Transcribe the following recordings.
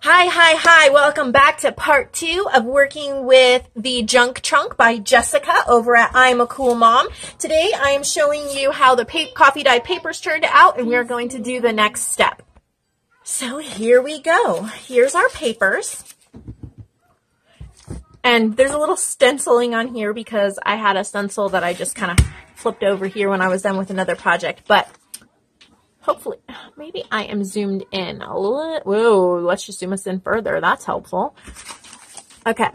Hi. Welcome back to part 2 of working with the Junk Trunk by Jessica over at I'm a Cool Mom. Today I am showing you how the coffee dyed papers turned out, and we're going to do the next step. So here we go. Here's our papers. And there's a little stenciling on here because I had a stencil that I just kind of flipped over here when I was done with another project. But hopefully, maybe I am zoomed in a little. Whoa, let's just zoom us in further. That's helpful. Okay.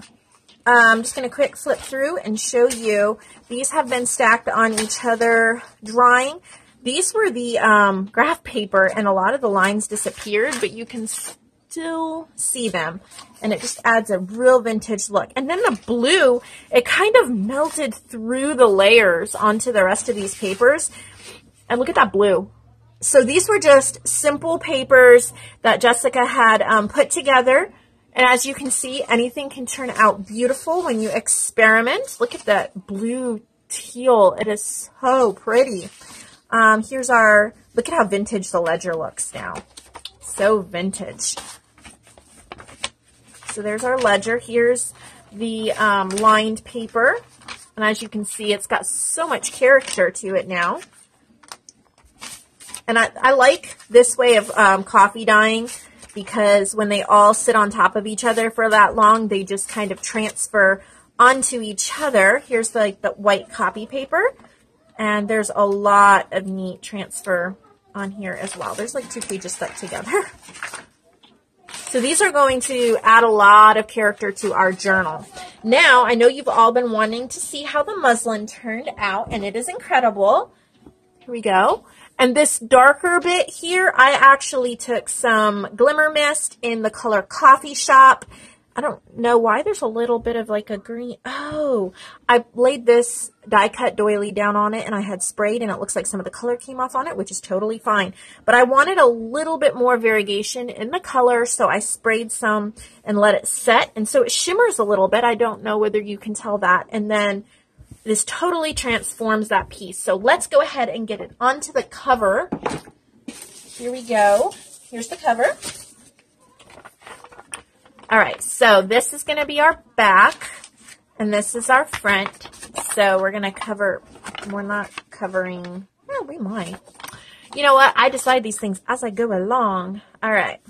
I'm just going to quick flip through and show you. These have been stacked on each other drying. These were the graph paper, and a lot of the lines disappeared, but you can still see them. And it just adds a real vintage look. And then the blue, it kind of melted through the layers onto the rest of these papers. And look at that blue. So these were just simple papers that Jessica had put together. And as you can see, anything can turn out beautiful when you experiment. Look at that blue teal. It is so pretty. Here's our, look at how vintage the ledger looks now. So vintage. So there's our ledger. Here's the lined paper. And as you can see, it's got so much character to it now. And I like this way of coffee dyeing because when they all sit on top of each other for that long, they just kind of transfer onto each other. Here's the white copy paper. And there's a lot of neat transfer on here as well. There's like 2 pages stuck together. So these are going to add a lot of character to our journal. Now, I know you've all been wanting to see how the muslin turned out, and it is incredible. Here we go. And this darker bit here, I actually took some Glimmer Mist in the color Coffee Shop. I don't know why there's a little bit of like a green. Oh, I laid this die cut doily down on it and I had sprayed and it looks like some of the color came off on it, which is totally fine. But I wanted a little bit more variegation in the color, so I sprayed some and let it set. And so it shimmers a little bit. I don't know whether you can tell that. And then this totally transforms that piece. So let's go ahead and get it onto the cover. Here we go. Here's the cover. All right, so this is going to be our back, and this is our front. So we're going to cover, we're not covering, well, we might. You know what? I decide these things as I go along. All right.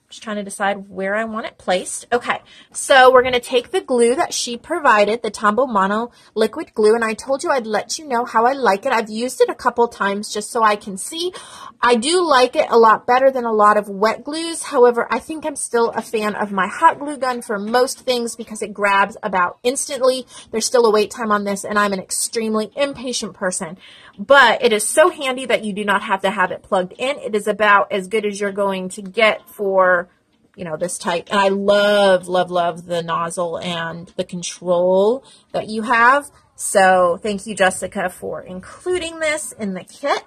Just trying to decide where I want it placed. Okay, so we're going to take the glue that she provided, the Tombow Mono liquid glue, and I told you I'd let you know how I like it. I've used it a couple times just so I can see. I do like it a lot better than a lot of wet glues. However, I think I'm still a fan of my hot glue gun for most things because it grabs about instantly. There's still a wait time on this, and I'm an extremely impatient person. But it is so handy that you do not have to have it plugged in. It is about as good as you're going to get for, you know, this type. And I love the nozzle and the control that you have. So thank you, Jessica, for including this in the kit.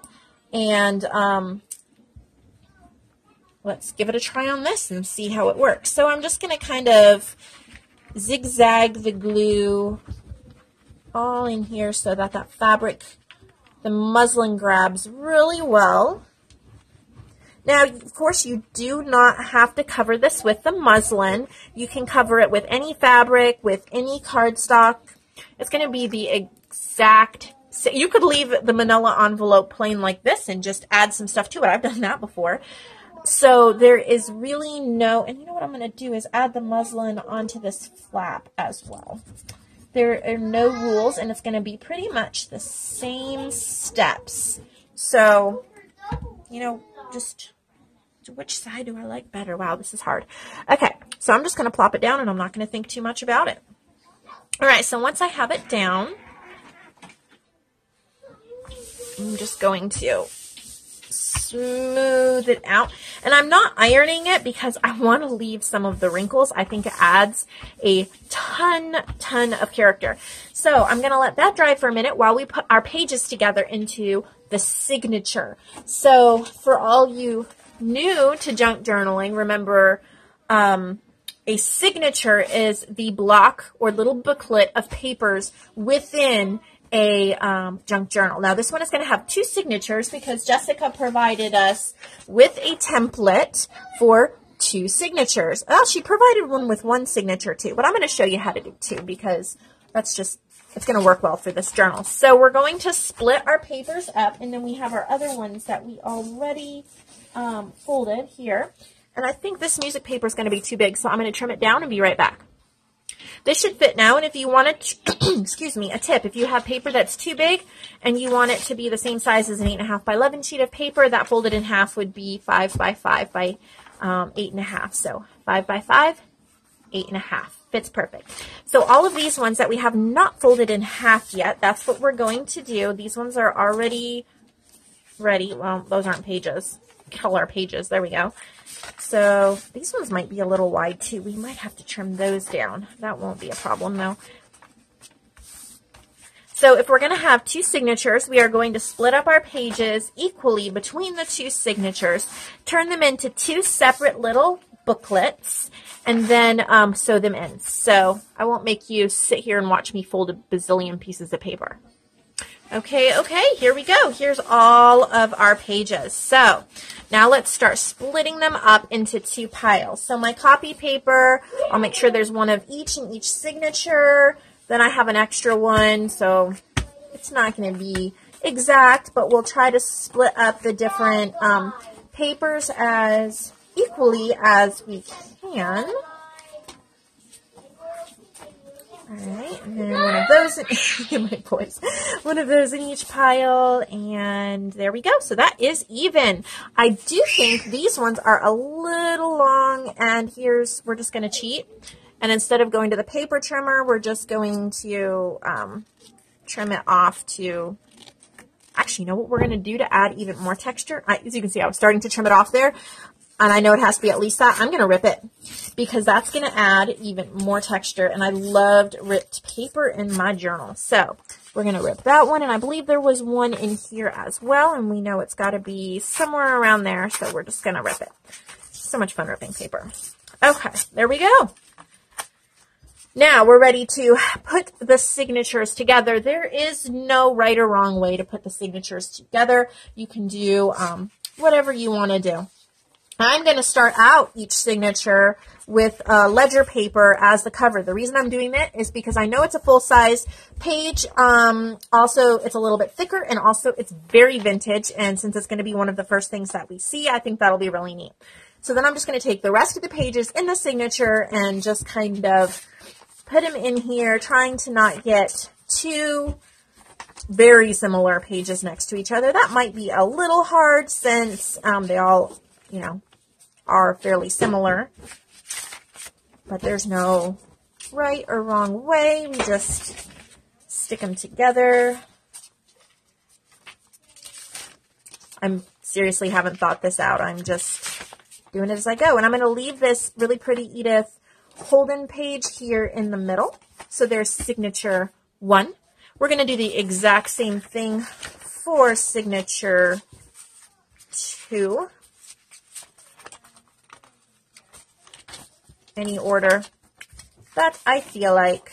And let's give it a try on this and see how it works. So I'm just going to kind of zigzag the glue all in here so that that fabric, the muslin, grabs really well. Now, of course, you do not have to cover this with the muslin. You can cover it with any fabric, with any cardstock. It's going to be the exact, you could leave the manila envelope plain like this and just add some stuff to it. I've done that before. So there is really no, and you know what I'm going to do is add the muslin onto this flap as well. There are no rules, and it's going to be pretty much the same steps. So, you know, just which side do I like better? Wow, this is hard. Okay, so I'm just going to plop it down, and I'm not going to think too much about it. All right, so once I have it down, I'm just going to smooth it out. And I'm not ironing it because I want to leave some of the wrinkles. I think it adds a ton of character. So I'm going to let that dry for a minute while we put our pages together into the signature. So for all you new to junk journaling, remember a signature is the block or little booklet of papers within a junk journal. Now this one is going to have 2 signatures because Jessica provided us with a template for 2 signatures. Oh, she provided one with 1 signature too, but I'm going to show you how to do 2 because that's just, it's going to work well for this journal. So we're going to split our papers up, and then we have our other ones that we already folded here. And I think this music paper is going to be too big, so I'm going to trim it down and be right back. This should fit now, and if you want to, excuse me, a tip, if you have paper that's too big and you want it to be the same size as an 8.5 by 11 sheet of paper, that folded in half would be 5 by 5 by 8.5. So 5 by 5, 8.5. Fits perfect. So all of these ones that we have not folded in half yet, that's what we're going to do. These ones are already ready. Well, those aren't pages. Color pages. There we go. So these ones might be a little wide too. We might have to trim those down. That won't be a problem though. So if we're going to have 2 signatures, we are going to split up our pages equally between the 2 signatures, turn them into 2 separate little booklets, and then sew them in. So I won't make you sit here and watch me fold a bazillion pieces of paper. Okay, here we go. Here's all of our pages. So now let's start splitting them up into 2 piles. So my copy paper, I'll make sure there's one of each in each signature. Then I have an extra one, so it's not going to be exact, but we'll try to split up the different papers as equally as we can. All right, and then one of those in my voice, one of those in each pile, and there we go. So that is even. I do think these ones are a little long, and we're just going to cheat. And instead of going to the paper trimmer, we're just going to trim it off to, actually, you know what we're going to do to add even more texture? As you can see, I was starting to trim it off there. And I know it has to be at least that. I'm going to rip it because that's going to add even more texture. And I loved ripped paper in my journal. So we're going to rip that one. And I believe there was one in here as well. And we know it's got to be somewhere around there. So we're just going to rip it. So much fun ripping paper. Okay, there we go. Now we're ready to put the signatures together. There is no right or wrong way to put the signatures together. You can do whatever you want to do. I'm going to start out each signature with ledger paper as the cover. The reason I'm doing that is because I know it's a full-size page. Also, it's a little bit thicker, and also it's very vintage. And since it's going to be one of the first things that we see, I think that'll be really neat. So then I'm just going to take the rest of the pages in the signature and just kind of put them in here, trying to not get 2 very similar pages next to each other. That might be a little hard since they all, you know, are fairly similar, but there's no right or wrong way. We just stick them together. I'm seriously haven't thought this out. I'm just doing it as I go. And I'm going to leave this really pretty Edith Holden page here in the middle. So there's signature 1. We're going to do the exact same thing for signature 2. Any order that I feel like.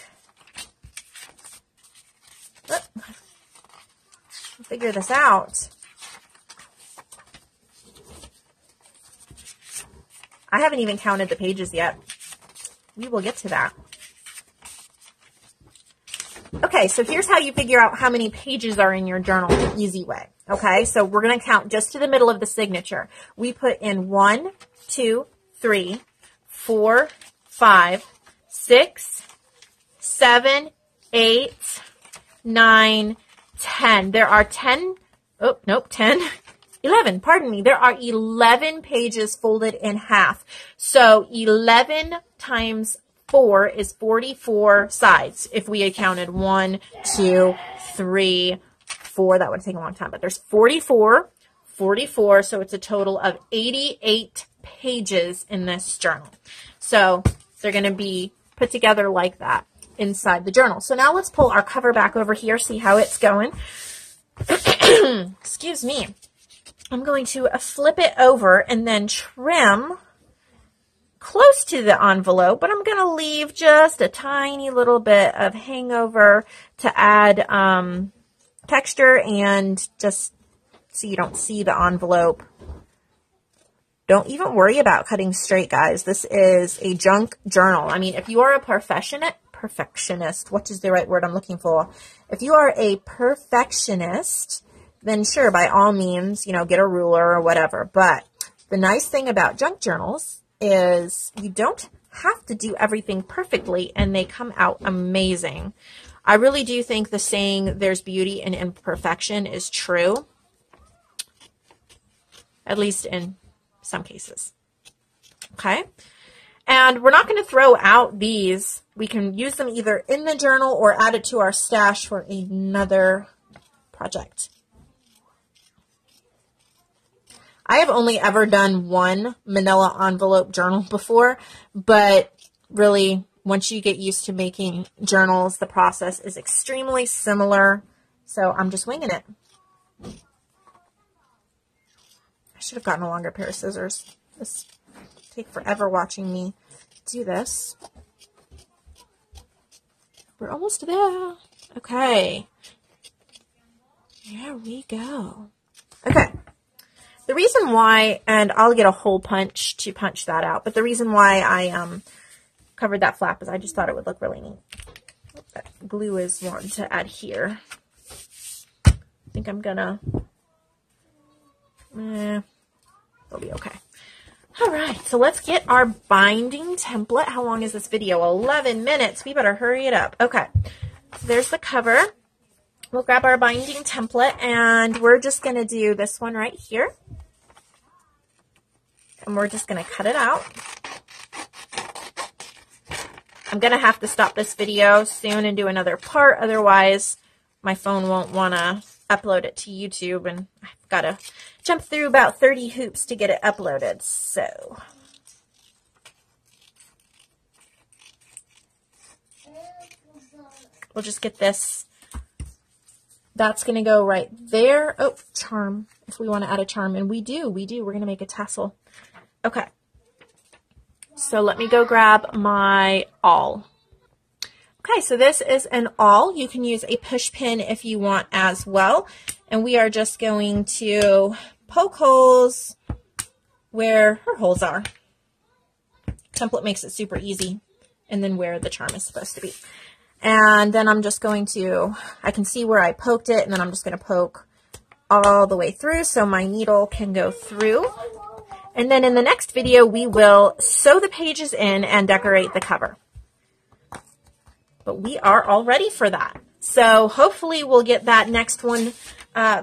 I'll figure this out. I haven't even counted the pages yet. We will get to that. Okay, so here's how you figure out how many pages are in your journal the easy way. Okay, so we're going to count just to the middle of the signature. We put in 1, 2, 3, 4, 5, 6, 7, 8, 9, 10. There are 10, 11, pardon me. There are 11 pages folded in half. So 11 times 4 is 44 sides. If we had counted 1, 2, 3, 4, that would take a long time. But there's 44, so it's a total of 88 pages in this journal. So they're going to be put together like that inside the journal. So now let's pull our cover back over here, see how it's going. Excuse me. I'm going to flip it over and then trim close to the envelope, but I'm going to leave just a tiny little bit of hangover to add texture and just so you don't see the envelope. Don't even worry about cutting straight, guys. This is a junk journal. I mean, if you are a perfectionist, what is the right word I'm looking for? If you are a perfectionist, then sure, by all means, you know, get a ruler or whatever. But the nice thing about junk journals is you don't have to do everything perfectly, and they come out amazing. I really do think the saying, there's beauty in imperfection, is true. At least in some cases. Okay. And we're not going to throw out these. We can use them either in the journal or add it to our stash for another project. I have only ever done one manila envelope journal before, but really, once you get used to making journals, the process is extremely similar. So I'm just winging it. I should have gotten a longer pair of scissors. This take forever watching me do this. We're almost there. Okay. There we go. Okay. The reason why, and I'll get a hole punch to punch that out, but the reason why I covered that flap is I just thought it would look really neat. That glue is one to add here. I think I'm gonna... it'll be okay. All right, so let's get our binding template. How long is this video? 11 minutes. We better hurry it up. Okay, so there's the cover. We'll grab our binding template, and we're just going to do this one right here. And we're just going to cut it out. I'm going to have to stop this video soon and do another part. Otherwise, my phone won't want to upload it to YouTube, and I've got to jump through about 30 hoops to get it uploaded. So we'll just get this. That's going to go right there. Oh, charm, if we want to add a charm. And we do. We're going to make a tassel. Okay. So let me go grab my awl. Okay, so this is an awl. You can use a push pin if you want as well. And we are just going to poke holes where her holes are. Template makes it super easy. And then where the charm is supposed to be. And then I'm just going to, I can see where I poked it, and then I'm just going to poke all the way through so my needle can go through. And then in the next video, we will sew the pages in and decorate the cover. But we are all ready for that. So hopefully we'll get that next one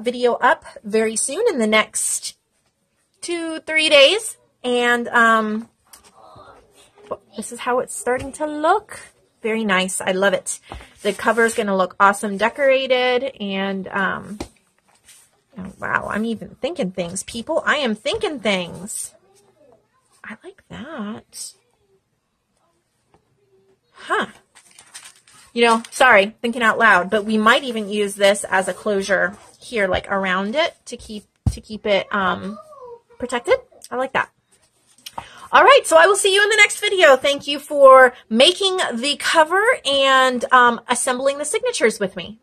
video up very soon in the next 2-3 days. And this is how it's starting to look. Very nice. I love it. The cover is going to look awesome decorated. And, oh, wow, I'm even thinking things, people. I am thinking things. I like that. Huh. You know, sorry, thinking out loud, but we might even use this as a closure here, like around it to keep it protected. I like that. All right, so I will see you in the next video. Thank you for making the cover and assembling the signatures with me.